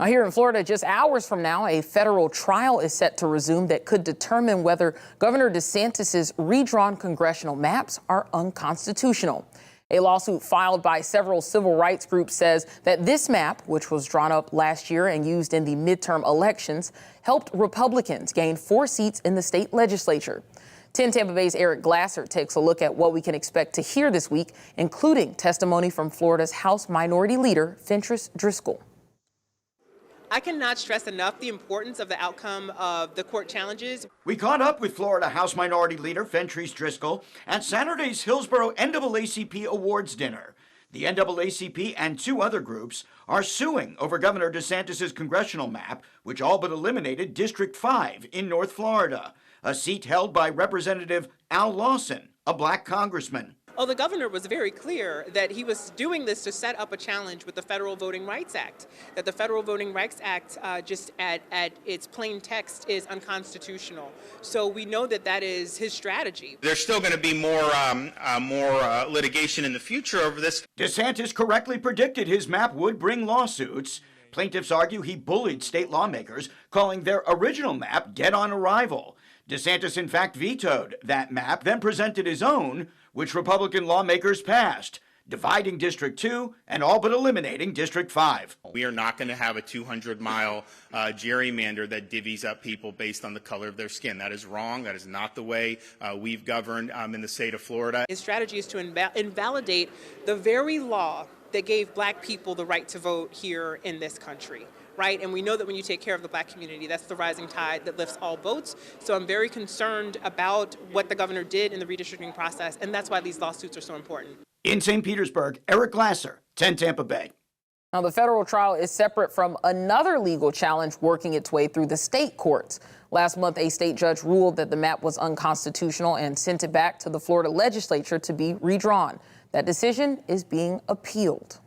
Now, here in Florida, just hours from now, a federal trial is set to resume that could determine whether Governor DeSantis' redrawn congressional maps are unconstitutional. A lawsuit filed by several civil rights groups says that this map, which was drawn up last year and used in the midterm elections, helped Republicans gain 4 seats in the state legislature. 10 Tampa Bay's Eric Glasser takes a look at what we can expect to hear this week, including testimony from Florida's House Minority Leader, Fentrice Driskell. I cannot stress enough the importance of the outcome of the court challenges. We caught up with Florida House Minority Leader Fentrice Driskell at Saturday's Hillsborough NAACP Awards dinner. The NAACP and 2 other groups are suing over Governor DeSantis' congressional map, which all but eliminated District 5 in North Florida, a seat held by Representative Al Lawson, a black congressman. Oh, the governor was very clear that he was doing this to set up a challenge with the Federal Voting Rights Act, that the Federal Voting Rights Act, just at its plain text, is unconstitutional. So we know that that is his strategy. There's still going to be more litigation in the future over this. DeSantis correctly predicted his map would bring lawsuits. Plaintiffs argue he bullied state lawmakers, calling their original map dead on arrival. DeSantis, in fact, vetoed that map, then presented his own, which Republican lawmakers passed, dividing District 2 and all but eliminating District 5. We are not going to have a 200-mile gerrymander that divvies up people based on the color of their skin. That is wrong. That is not the way we've governed in the state of Florida. His strategy is to invalidate the very law that gave black people the right to vote here in this country. Right? And we know that when you take care of the black community, that's the rising tide that lifts all boats. So I'm very concerned about what the governor did in the redistricting process, and that's why these lawsuits are so important. In St. Petersburg, Eric Glasser, 10 Tampa Bay. Now, the federal trial is separate from another legal challenge working its way through the state courts. Last month, a state judge ruled that the map was unconstitutional and sent it back to the Florida legislature to be redrawn. That decision is being appealed.